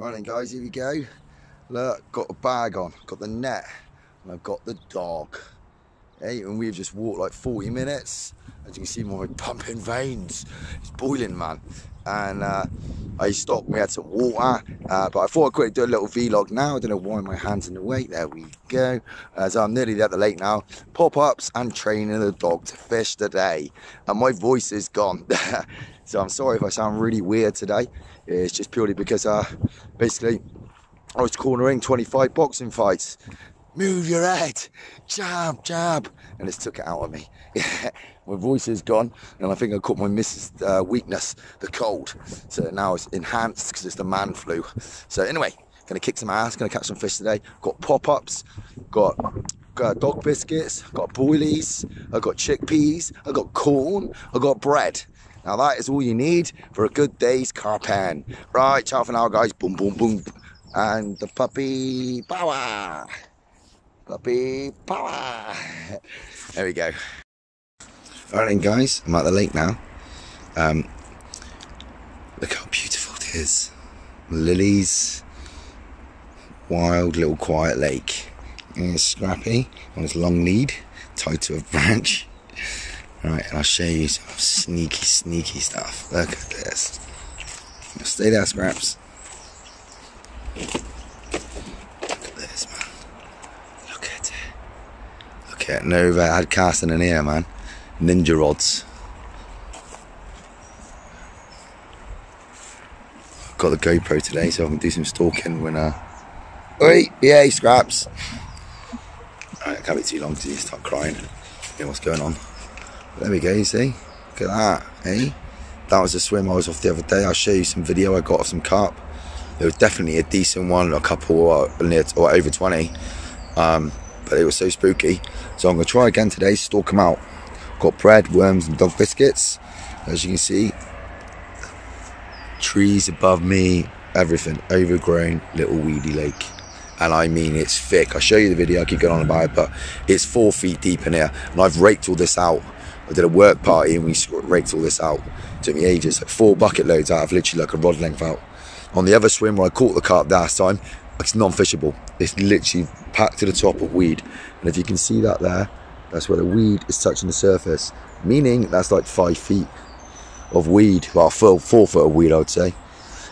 Right then guys, here we go. Look, got a bag on, got the net, and I've got the dog. Hey, and we've just walked like 40 minutes. As you can see, my pumping veins. It's boiling, man. And I stopped, we had some water, but I thought I'd quickly do a little vlog now. I don't know why my hand's in the way. There we go. So I'm nearly at the lake now. Pop-ups and training the dog to fish today. And my voice is gone. So I'm sorry if I sound really weird today. It's just purely because basically I was cornering 25 boxing fights. Move your head, jab, jab, and it's took it out of me. My voice is gone, and I think I caught my missus' weakness, the cold. So now it's enhanced because it's the man flu. So anyway, gonna kick some ass, gonna catch some fish today. Got pop-ups, got dog biscuits, got boilies, I got chickpeas, I got corn, I got bread. Now that is all you need for a good day's carp. Right, ciao for now, guys. Boom, boom, boom, and the puppy power. Puppy power. There we go. Alright then guys, I'm at the lake now. Look how beautiful it is. Lilies. Wild little quiet lake. And it's Scrappy on his long lead, tied to a branch. Right, and I'll show you some sneaky, sneaky stuff. Look at this. Stay there, Scraps. No overhead casting in here, man. Ninja rods. Got the GoPro today, so I can do some stalking when Oi, yeah, Scraps. Alright, it can't be too long because you start crying. You know what's going on. But there we go, you see? Look at that, eh? That was a swim I was off the other day. I'll show you some video I got of some carp. There was definitely a decent one, a couple or over 20. But it was so spooky. So I'm going to try again today, stalk them out. Got bread, worms and dog biscuits. As you can see, trees above me, everything. Overgrown little weedy lake. And I mean, it's thick. I'll show you the video, I keep going on about it, but it's 4 feet deep in here. And I've raked all this out. I did a work party and we raked all this out. It took me ages, like 4 bucket loads out of literally like a rod length out. On the other swim where I caught the carp last time, it's non-fishable. It's literally packed to the top of weed. And if you can see that there, that's where the weed is touching the surface. Meaning that's like 5 feet of weed. Well, 4 foot of weed, I would say.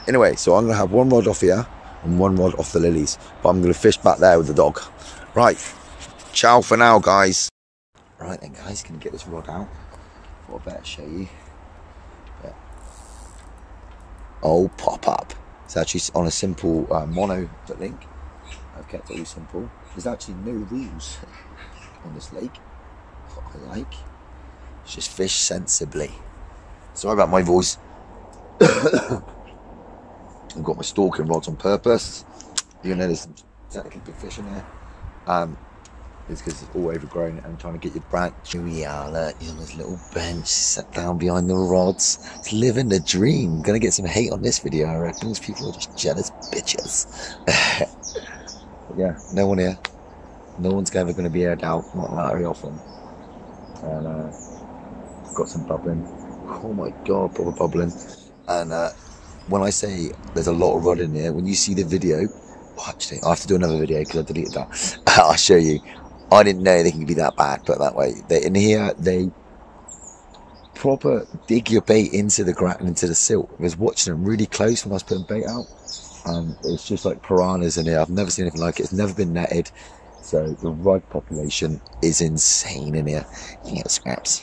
Anyway, so I'm going to have 1 rod off here and 1 rod off the lilies. But I'm going to fish back there with the dog. Right. Ciao for now, guys. Right then, guys. Can you get this rod out? What I better show you. Yeah. Oh, pop up. It's actually on a simple mono link. I've kept it all simple. There's actually no rules on this lake. That's what I like. It's just fish sensibly. Sorry about my voice. I've got my stalking rods on purpose. You know, there's some technically big fish in there. It's because it's all overgrown and trying to get your branch. Here we are, look, on this little bench, sat down behind the rods. It's living the dream. Gonna get some hate on this video, I reckon. These people are just jealous bitches. But yeah, no one here. No one's ever going to be aired out, not that very often. And got some bubbling. Oh my god, proper bubbling. And when I say there's a lot of rod in here, when you see the video, well, actually, I have to do another video because I deleted that. I'll show you. I didn't know they can be that bad, but that way. In here, they proper dig your bait into the ground, into the silt. I was watching them really close when I was putting bait out. It's just like piranhas in here. I've never seen anything like it. It's never been netted. So the rod population is insane in here. Yeah, Scraps.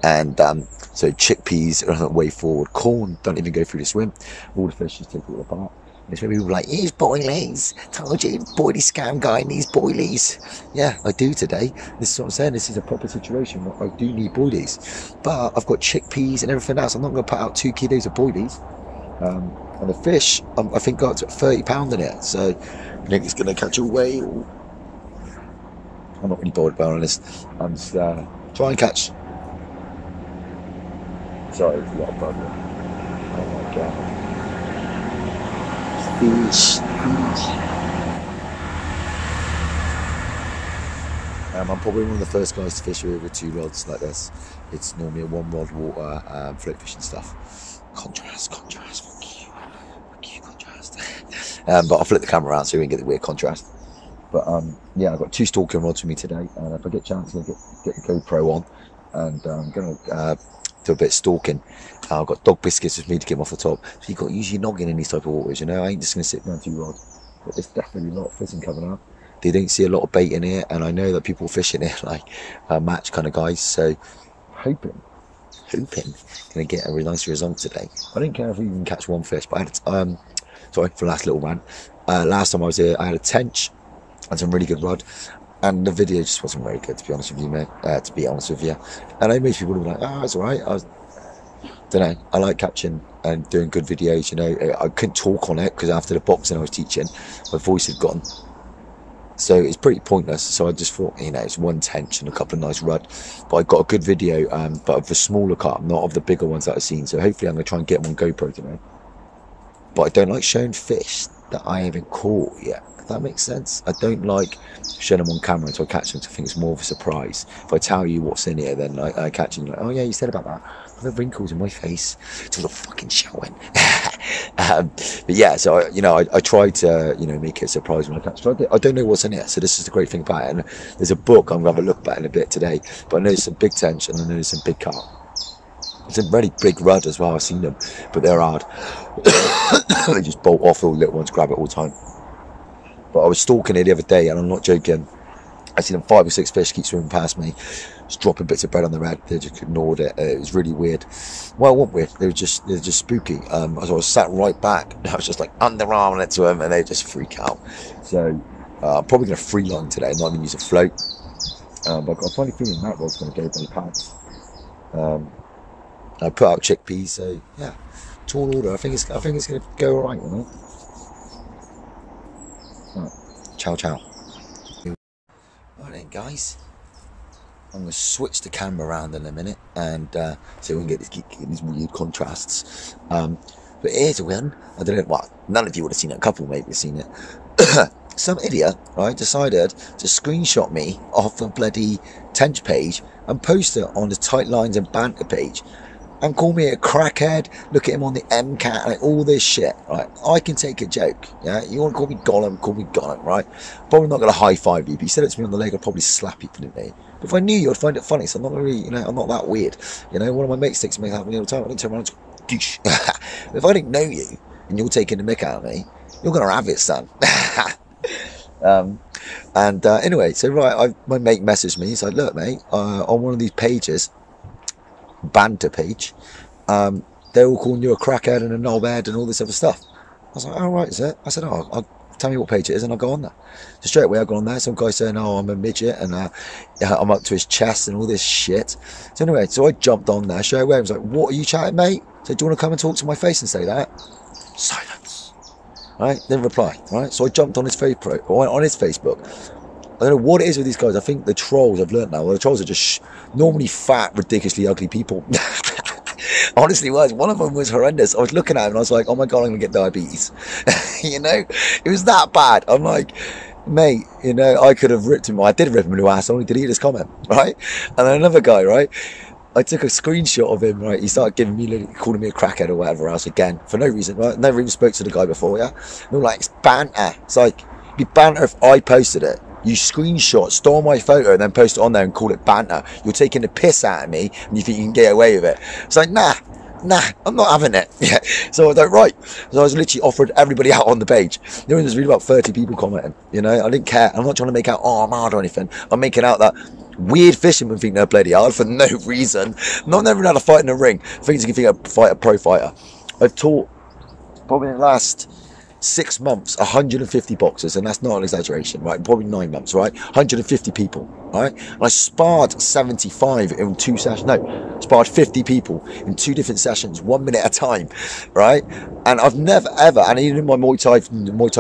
And so chickpeas are on the way forward. Corn don't even go through the swim. All the fish just take it all apart. And it's where people are like, here's boilies. Told you, boily scam guy needs boilies. Yeah, I do today. This is what I'm saying. This is a proper situation. I do need boilies. But I've got chickpeas and everything else. I'm not going to put out 2 kilos of boilies. And the fish, I think, got to 30 pounds in it. So I think it's going to catch a whale. I'm not really bored, to be honest. I'm just trying to catch. Sorry, it's a lot of bubbling. Oh my god. Fish, fish. I'm probably one of the first guys to fish with 2 rods like this. It's normally a 1 rod water float fishing stuff. Contrast, contrast. Fuck you, contrast. But I'll flip the camera around so we can get the weird contrast. But yeah, I've got 2 stalking rods with me today, and if I get a chance, I'm going to get the GoPro on, and I'm going to do a bit of stalking. I've got dog biscuits with me to get them off the top. So you've got to use your noggin in these type of waters, you know. I ain't just going to sit down 2 rods. But there's definitely a lot of fishing coming up. They don't see a lot of bait in here, and I know that people fish in here like match kind of guys. So hoping gonna get a really nice result today. I don't care if we even catch 1 fish, but I had sorry for the last little rant. Last time I was here, I had a tench and some really good rod, and the video just wasn't very good, to be honest with you, mate. To be honest with you, and I know most people would be like, "Oh, it's alright." Don't know. I like catching and doing good videos. You know, I couldn't talk on it because after the boxing I was teaching, my voice had gone. So it's pretty pointless. So I just thought, you know, it's 1 tench and a couple of nice rudd. But I got a good video, but of the smaller carp, not of the bigger ones that I've seen. So hopefully I'm going to try and get them on GoPro today. But I don't like showing fish that I haven't caught yet. If that makes sense. I don't like showing them on camera until I catch them. I think it's more of a surprise. If I tell you what's in here, then I catch them like, oh yeah, you said about that. The wrinkles in my face. It's all the fucking showing. But yeah, so you know, I try to, you know, make it a surprise when I catch. I don't know what's in it, so this is the great thing about it. And there's a book I'm gonna have a look at in a bit today. But I know there's some big tench and I know there's some big carp. There's some really big rudd as well. I've seen them, but they're hard. They just bolt off. All the little ones grab it all the time. But I was stalking it the other day, and I'm not joking. I seen them 5 or 6 fish keep swimming past me, just dropping bits of bread on their head. They just ignored it. It was really weird. Well, what weird? They're just spooky. I was sat right back. I was just like underarming it to them, and they just freak out. So I'm probably going to free line today, not even use a float. But I've got a funny feeling that rod's going to go by pads. I put out chickpeas, so yeah, tall order. I think it's going to go all right, you know. Right. Ciao, ciao. Right then, guys, I'm going to switch the camera around in a minute, and so we can get these weird contrasts. But here's one. I don't know. Well, none of you would have seen it. A couple maybe have seen it. Some idiot, right, decided to screenshot me off the bloody tench page and post it on the tight lines and banter page. And call me a crackhead, look at him on the MCAT, like all this shit, right? I can take a joke, yeah? You want to call me Gollum, right? Probably not going to high-five you, but you said it to me on the leg, I'd probably slap you, didn't they? But if I knew you, I'd find it funny, so I'm not really, you know, I'm not that weird. You know, one of my mates takes me out all the time, I don't turn around and douche. If I didn't know you, and you're taking the mick out of me, you're going to have it, son. Anyway, so right, my mate messaged me, he's like, look, mate, on one of these pages, banter page, they're all calling you a crackhead and a knobhead and all this other stuff. I was like, oh right, is it? I said, oh, I'll tell me what page it is, and I'll go on there. So straight away I got on there, some guy saying, oh, I'm a midget, and I'm up to his chest and all this shit. So anyway, so I jumped on there straight away. I was like, what are you chatting, mate? So do you want to come and talk to my face and say that? Silence. Right, didn't reply. Right, so I jumped on his Facebook. I don't know what it is with these guys. I think the trolls, I've learnt now, well, the trolls are just normally fat, ridiculously ugly people. Honestly, one of them was horrendous. I was looking at him and I was like, oh my God, I'm going to get diabetes. You know, it was that bad. I'm like, mate, you know, I could have ripped him. I did rip him a new ass, I only deleted his comment, right? And then another guy, right? I took a screenshot of him, right? He started calling me a crackhead or whatever else again, for no reason, right? Never even spoke to the guy before, yeah? And I'm like, it's banter. It's like, it'd be banter if I posted it. You screenshot, store my photo, and then post it on there and call it banter. You're taking the piss out of me, and you think you can get away with it. It's like, nah, I'm not having it. Yeah. So I was like, right. So I was literally offered everybody out on the page. You know, there's really about 30 people commenting. You know, I didn't care. I'm not trying to make out, oh, I'm hard or anything. I'm making out that weird fishermen think they're bloody hard for no reason. Not never had a fight in a ring. Thinks you can fight a pro fighter. I've taught probably in the last 6 months 150 boxers, and that's not an exaggeration, right? Probably 9 months, right? 150 people, right? And I sparred 75 in 2 sessions. No, sparred 50 people in 2 different sessions, 1 minute at a time, right? And I've never ever, and even in my Muay Thai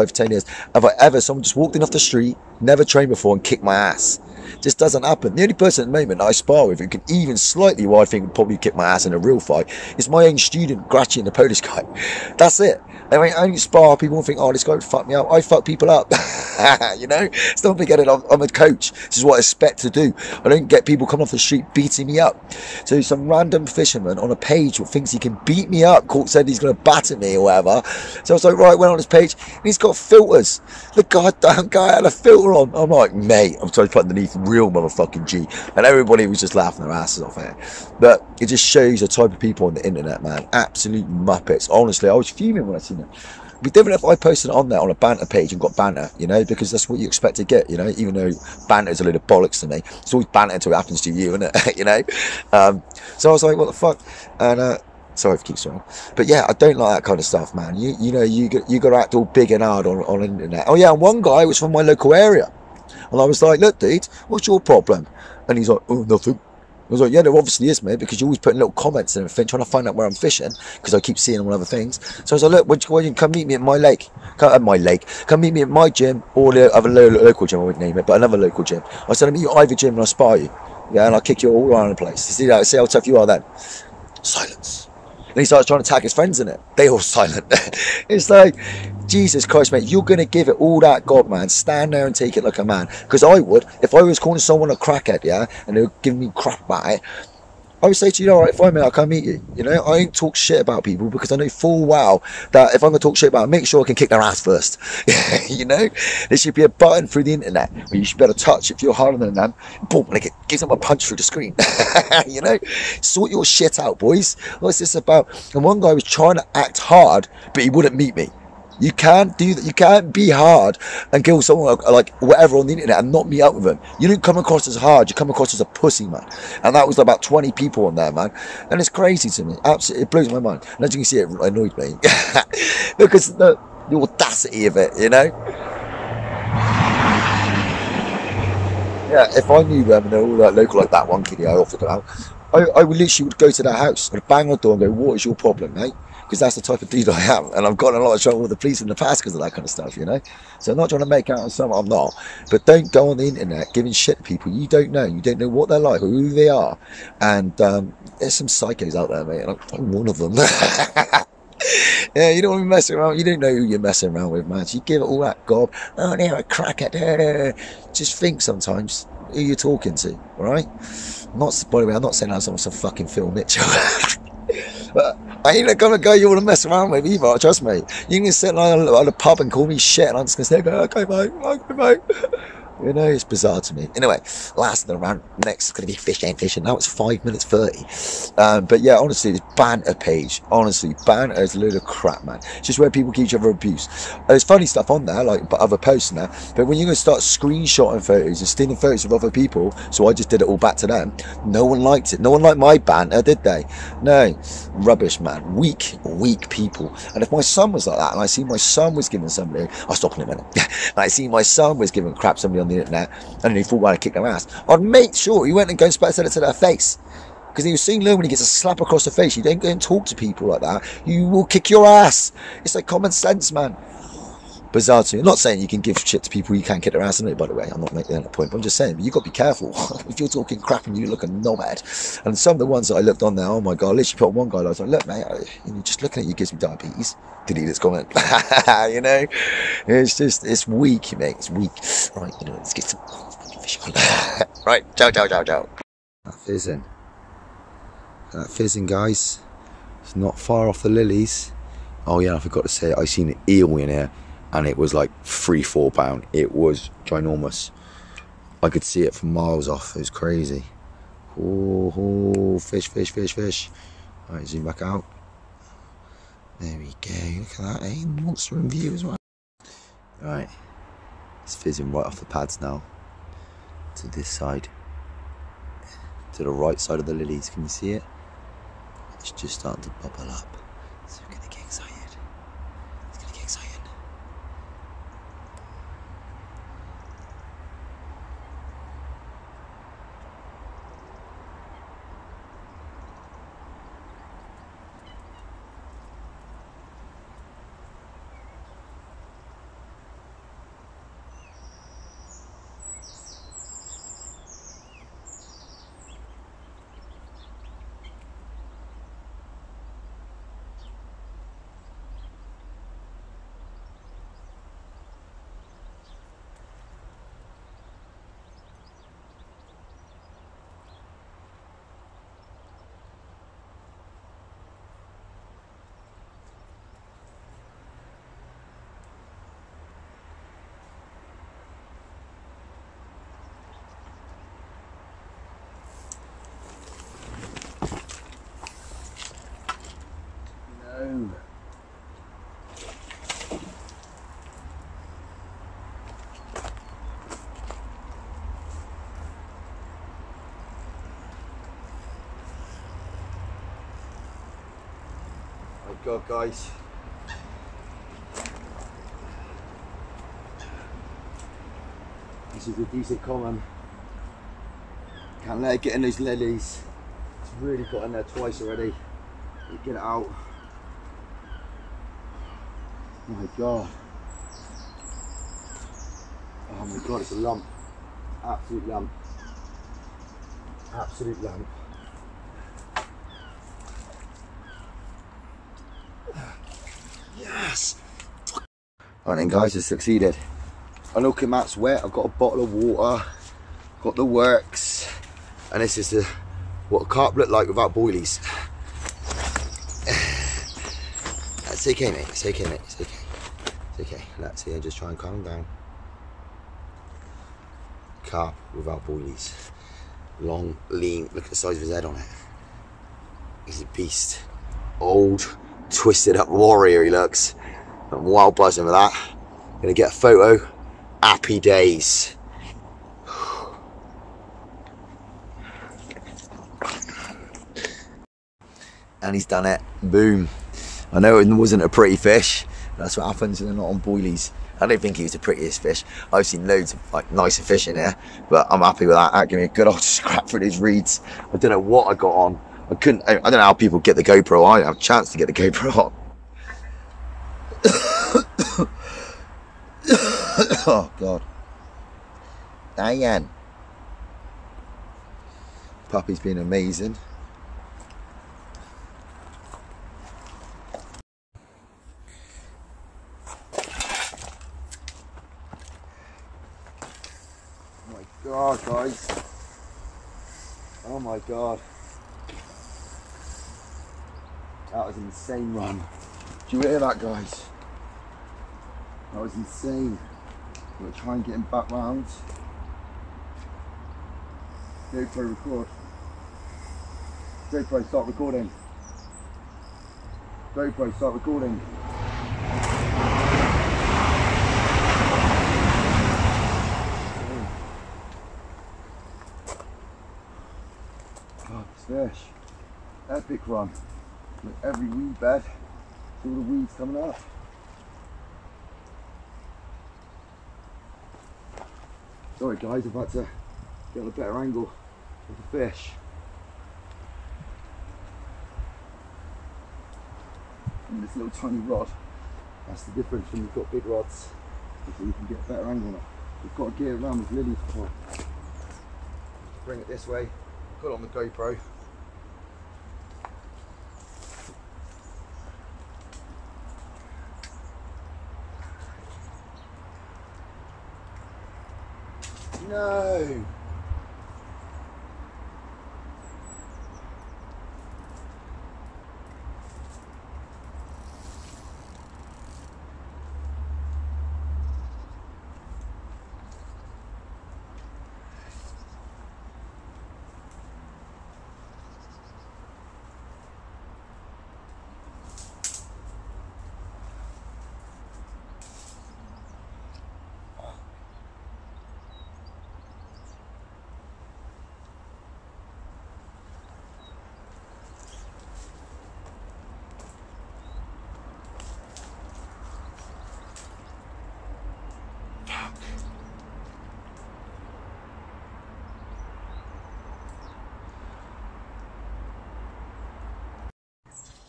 for 10 years, have I ever someone just walked in off the street, never trained before, and kicked my ass? Just doesn't happen. The only person at the moment I spar with who can even slightly, what I think would probably kick my ass in a real fight, is my own student Gratchen, the Polish guy. That's it. I mean, I only spar people and think, oh, this guy would fuck me up. I fuck people up. You know, it's not forgetting I'm a coach. This is what expect to do. I don't get people coming off the street beating me up. So some random fisherman on a page who thinks he can beat me up, said he's going to batter me or whatever. So I was like, right, went on his page, and he's got filters. The goddamn guy had a filter on. I'm like, mate, I'm trying to put underneath real motherfucking G. And everybody was just laughing their asses off here. But it just shows the type of people on the internet, man. Absolute muppets. Honestly, I was fuming when I seen it. It'd be different if I posted it on there on a banter page and got banter, you know, because that's what you expect to get, you know, even though banter's a load of bollocks to me. It's always banter until it happens to you, isn't it? You know? So I was like, what the fuck? And, sorry if I keep swearing. But yeah, I don't like that kind of stuff, man. You know, you got to act all big and hard on the internet. Oh yeah, and one guy was from my local area. And I was like, look, dude, what's your problem? And he's like, oh, nothing. I was like, yeah, there obviously is, mate, because you're always putting little comments and everything, trying to find out where I'm fishing, because I keep seeing them on other things. So I was like, look, why don't you come meet me at my lake? Come meet me at my gym, or the other local gym, I wouldn't name it, but another local gym. I said, I'll meet you at either gym and I'll spar you. Yeah, and I'll kick you all around the place. You see how tough you are then? Silence. And he starts trying to tag his friends in it. They all silent. It's like, Jesus Christ, mate, you're going to give it all that God, man. Stand there and take it like a man. Because I would, if I was calling someone a crackhead, yeah, and they were giving me crap about it, I would say to you, all right, fine, mate, I'll come meet you. You know, I don't talk shit about people because I know full well that if I'm going to talk shit about them, make sure I can kick their ass first. You know, there should be a button through the internet where you should be able to touch if you're harder than them. Boom, and it gives them a punch through the screen. You know, sort your shit out, boys. What's this about? And one guy was trying to act hard, but he wouldn't meet me. You can't do that. You can't be hard and kill someone like whatever on the internet and not meet up with them. You don't come across as hard. You come across as a pussy, man. And that was about 20 people on there, man. And it's crazy to me. Absolutely, it blows my mind. And as you can see, it annoyed me because the audacity of it, you know. Yeah, if I knew them and they're all that local like that one kiddie I offered them out, I would literally go to their house and bang on the door and go, what is your problem, mate? Because that's the type of dude I am, and I've gotten a lot of trouble with the police in the past because of that kind of stuff, you know. So I'm not trying to make out someone I'm not, but don't go on the internet giving shit to people you don't know. You don't know what they're like or who they are, and there's some psychos out there, mate. And I'm one of them. Yeah, you don't want to be messing around. You don't know who you're messing around with, man. So you give it all that gob. Oh, they're a crackhead. Just think sometimes who you're talking to, all right? By the way, I'm not saying I'm some fucking Phil Mitchell. But I ain't the kind of guy you want to mess around with either, trust me. You can sit at a pub and call me shit and I'm just going to say, okay mate. You know, it's bizarre to me. Anyway, last of the round. Next is going to be fishing. Now it's 5 minutes 30. But yeah, honestly, this banter page. Honestly, banter is a load of crap, man. It's just where people give each other abuse. There's funny stuff on there, like other posts and that. But when you're going to start screenshotting photos and stealing photos of other people, so I just did it all back to them. No one liked it. No one liked my banter, did they? No. Rubbish, man. Weak people. And if my son was like that, and I see my son was giving somebody, I'll stop in a minute. And I see my son was giving crap somebody on the internet, and he thought, well, I'd kick their ass. I'd make sure he went and go and said it to their face, because he was soon learn when he gets a slap across the face. You don't go and talk to people like that. You will kick your ass. It's like common sense, man. Bizarre to me. I'm not saying you can give shit to people you can't kick their ass in it, by the way. I'm not making that point, but I'm just saying, but you've got to be careful. If you're talking crap and you look a knobhead. And some of the ones that I looked on there, oh my god, I literally put on one guy, I was like, look mate, just looking at you gives me diabetes. Delete this comment. You know, it's weak, mate. It's weak. Right, you know, let's get some fish on. Right, ciao. That fizzing, guys. It's not far off the lilies. Oh yeah, I forgot to say, I seen an eel in here, and it was like 3-4 pound. It was ginormous. I could see it from miles off. It was crazy. Oh, fish. Alright, zoom back out. There we go. Look at that, eh? Monster in view as well. Right, it's fizzing right off the pads now. To this side. To the right side of the lilies. Can you see it? It's just starting to bubble up. So we're gonna get excited. It's gonna get exciting. God, guys. This is a decent common. Can't let it get in those lilies. It's really got in there twice already. Get it out. Oh my God. Oh my God, it's a lump. Absolute lump. Absolute lump. Yes! Right then guys, I succeeded. I know Mat's wet, I've got a bottle of water, got the works, and this is what carp look like without boilies. It's okay mate, it's okay mate, it's okay. It's okay, let's see, just try and calm down. Carp without boilies. Long, lean, look at the size of his head on it. He's a beast. Old, twisted up warrior he looks. I'm wild buzzing with that. Gonna get a photo. Happy days. And he's done it. Boom. I know it wasn't a pretty fish. That's what happens when they're not on boilies. I don't think he was the prettiest fish. I've seen loads of like nicer fish in here, but I'm happy with that. That gave me a good old scrap for these reeds. I don't know what I got on. I don't know how people get the GoPro. I didn't have a chance to get the GoPro on. Oh God. Diane. Puppy's been amazing. Oh my God, guys. Oh my God. That was an insane run. Do you hear that, guys? That was insane. We'll try and get him back round. GoPro record. GoPro start recording. GoPro start recording. Oh, this fish. Epic run. Look, every weed bed. See all the weeds coming up. Sorry guys, I've had to get a better angle of the fish. And this little tiny rod, that's the difference when you've got big rods, so you can get a better angle on it. You've got to gear around with lilies before. Bring it this way, put it on the GoPro. No!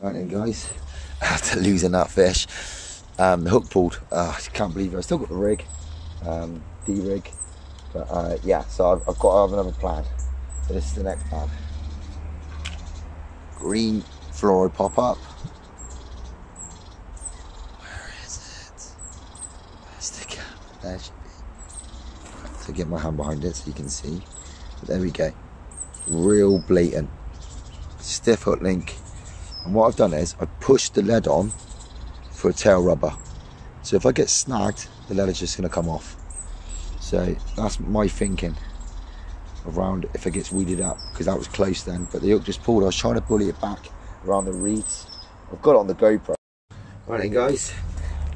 Right then guys, after losing that fish, the hook pulled. I can't believe it. I've still got the rig, D-rig, but yeah, so I've got to have another plan. So this is the next plan. Green fluoro pop-up. Where is it? Where's the cap? There it should be. So get my hand behind it so you can see. But there we go. Real blatant. Stiff hook link. And what I've done is I've pushed the lead on for a tail rubber. So if I get snagged, the lead is just going to come off. So that's my thinking around if it gets weeded up, because that was close then. But the hook just pulled. I was trying to bully it back around the reeds. I've got it on the GoPro. Right then guys,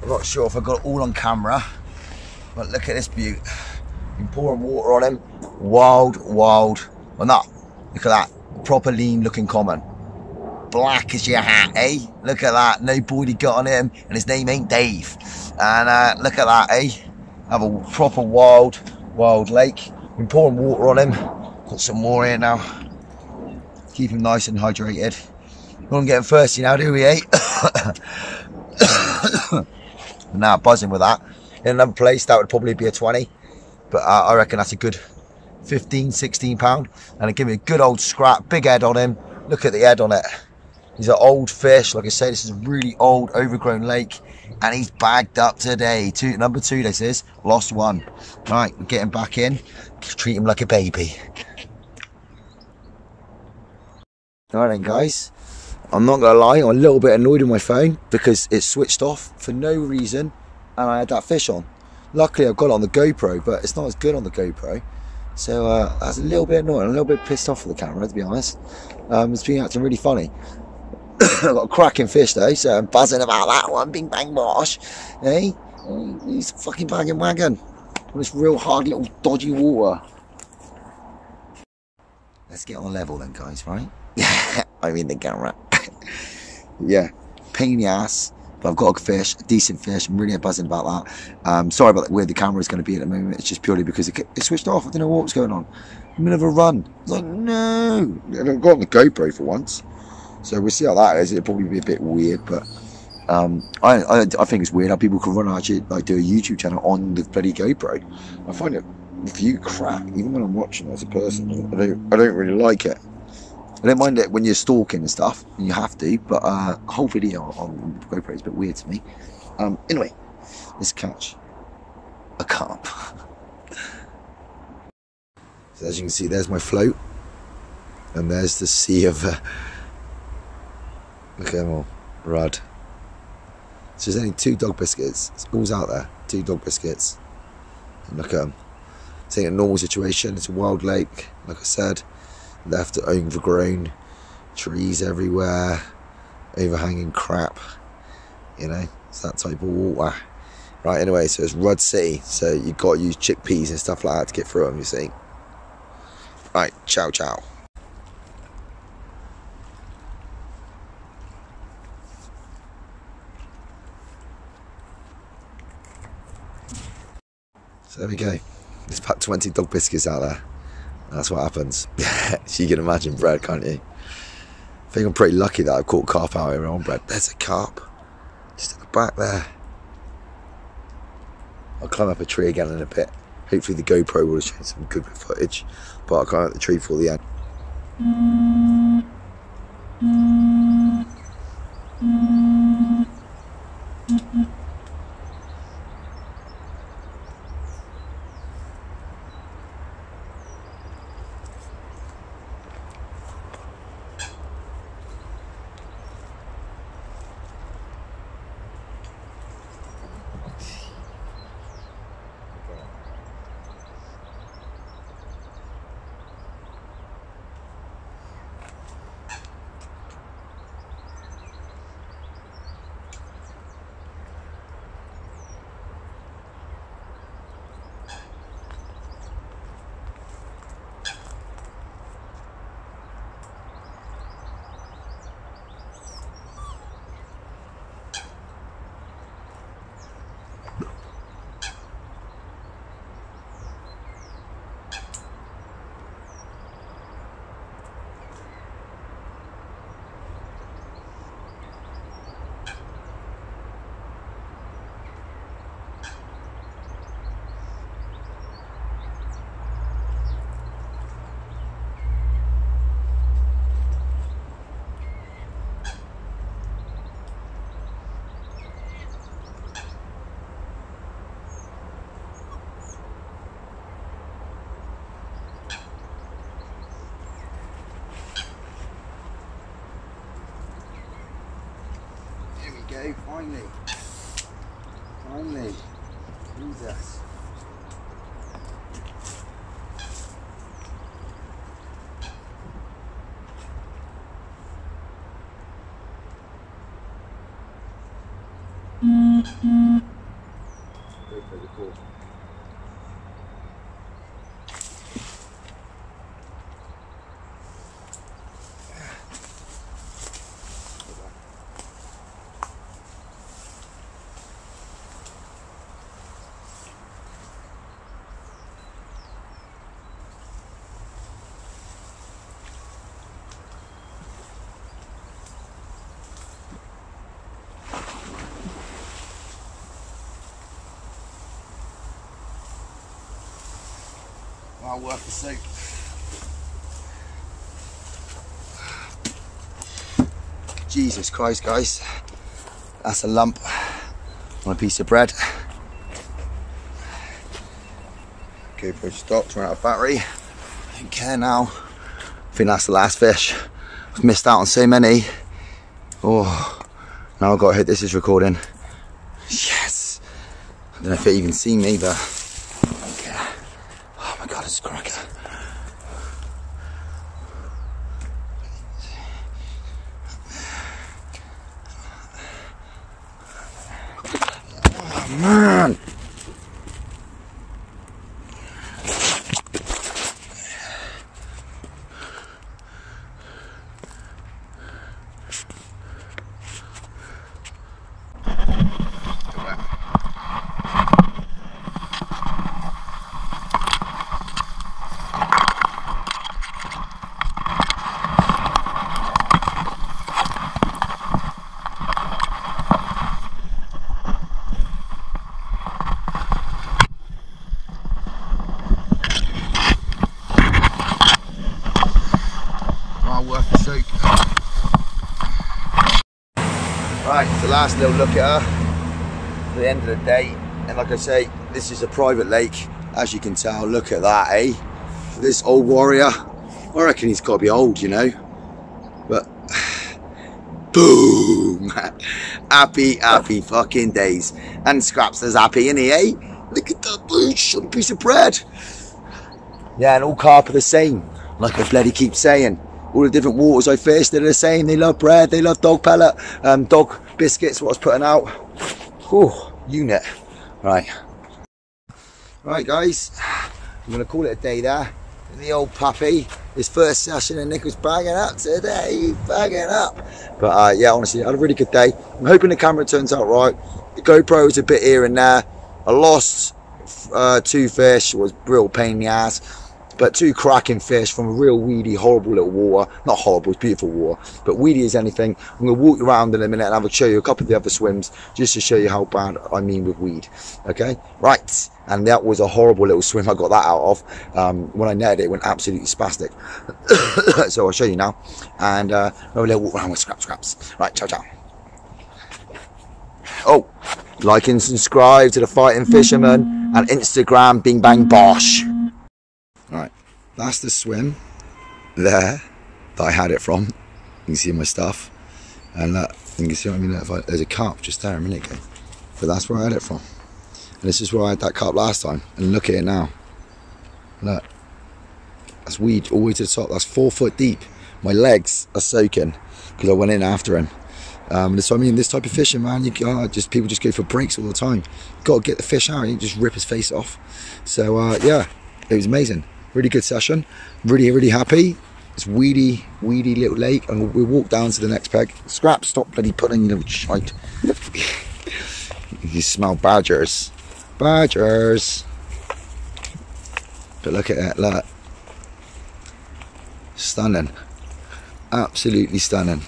I'm not sure if I got it all on camera, but look at this beaut. Been pouring water on him. Wild, wild. Well, that, look at that. Proper lean looking common. black as your hat, eh? Look at that, no body got on him, and his name ain't Dave. And look at that, eh? Have a proper wild lake. Been pouring water on him. Got some more here now. Keep him nice and hydrated. Don't get him thirsty now, do we, eh? Now buzzing with that. In another place, that would probably be a 20. But I reckon that's a good 15, 16 pound. And it give me a good old scrap. Big head on him. Look at the head on it. He's an old fish. Like I say, this is a really old, overgrown lake. And he's bagged up today. Number 2, this is. Lost 1. Right, we're getting back in. Treat him like a baby. Alright then, guys. I'm not going to lie, I'm a little bit annoyed with my phone because it's switched off for no reason. And I had that fish on. Luckily, I've got it on the GoPro, but it's not as good on the GoPro. So that's a little bit annoying. I'm a little bit pissed off with the camera, to be honest. It's been acting really funny. I've got a cracking fish though, so I'm buzzing about that one. Bing bang bosh. Hey, he's a fucking banging wagon on this real hard little dodgy water. Let's get on the level then, guys, right? I mean the camera. Yeah, pain in the ass, but I've got a fish, a decent fish. I'm really buzzing about that. Sorry about where the camera is going to be at the moment. It's just purely because it switched off. I don't know what was going on. I'm in the middle of a run. I was like, no. I've got on the GoPro for once. So we'll see how that is. It'll probably be a bit weird, but I think it's weird how people can run actually like do a YouTube channel on the bloody GoPro. I find it view crap, even when I'm watching it as a person. I don't really like it. I don't mind it when you're stalking and stuff, and you have to, but a whole video on GoPro is a bit weird to me. Anyway, let's catch a carp. So as you can see, there's my float, and there's the sea of look at them all, rud. So there's only 2 dog biscuits. It's all's out there, 2 dog biscuits. And look at them. This ain't a normal situation. It's a wild lake, like I said. Left overgrown, trees everywhere, overhanging crap. You know, it's that type of water. Right, anyway, so it's Rudd City. So you've got to use chickpeas and stuff like that to get through them, you see. Right, ciao, ciao. So there we go. There's about 20 dog biscuits out there. That's what happens. So you can imagine bread, can't you? I think I'm pretty lucky that I've caught carp out here on bread. There's a carp. Just at the back there. I'll climb up a tree again in a bit. Hopefully the GoPro will have shown some good footage. But I'll climb up the tree for the end. Go, finally, Jesus. Well worth the soup. Jesus Christ, guys. That's a lump on a piece of bread. GoPro stopped, ran out of battery. I don't care now. I think that's the last fish. I've missed out on so many. Oh, now I've got to hit this is recording. Yes! I don't know if it even seen me, but okay. Oh my god, it's a cracker. Oh man! Worth the soak. Right, it's the last little look at her at the end of the day, and like I say, this is a private lake, as you can tell. Look at that, eh? This old warrior, I reckon he's got to be old, you know, but boom, happy fucking days. And Scraps is happy, isn't he, eh? Look at that blue short piece of bread. Yeah, and all carp are the same, like I bloody keep saying. All the different waters I fish, they're the same. They love bread, they love dog pellet, dog biscuits, what I was putting out. Whew, unit. Right. Right, guys, I'm going to call it a day there. The old puppy, his first session, and Nick was bagging up today, bagging up. But yeah, honestly, I had a really good day. I'm hoping the camera turns out right. The GoPro is a bit here and there. I lost 2 fish, it was a real pain in the ass. But 2 cracking fish from a real weedy, horrible little water. Not horrible, it's beautiful water, but weedy as anything. I'm going to walk around in a minute and I will show you a couple of the other swims just to show you how bad I mean with weed. Okay, right. And that was a horrible little swim I got that out of. When I netted it, it went absolutely spastic. So I'll show you now. And have a little walk around with Scraps. Right, ciao, ciao. Oh, like and subscribe to The Fighting Fisherman and Instagram, bing bang bosh. Right, that's the swim there that I had it from. You can see my stuff, and look, you can see what I mean. There's a carp just there a minute ago, but that's where I had it from. And this is where I had that carp last time. And look at it now. Look, that's weed all the way to the top. That's 4 foot deep. My legs are soaking because I went in after him. So I mean, this type of fishing, man, people just go for breaks all the time. You've got to get the fish out. You just rip his face off. So yeah, it was amazing. Really good session. Really happy. It's weedy little lake, and we'll walk down to the next peg. Scraps, stop bloody putting your little shite. You smell badgers. Badgers. But look at it, look. Stunning. Absolutely stunning.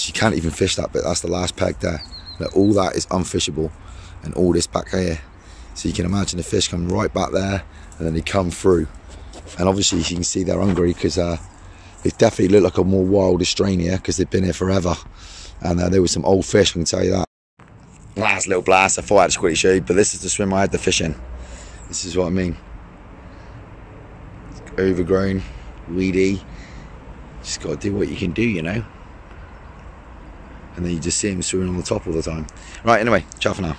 You can't even fish that bit. That's the last peg there. Like, all that is unfishable, and all this back here. So you can imagine the fish come right back there, and then they come through. And obviously you can see they're hungry because they definitely look like a more wild strain here because they've been here forever. And there was some old fish, I can tell you that. Last little blast. I thought I'd just quickly show you, but this is the swim I had the fish in. This is what I mean. It's overgrown, weedy. Just got to do what you can do, you know. And then you just see him swimming on the top all the time. Right, anyway, ciao for now.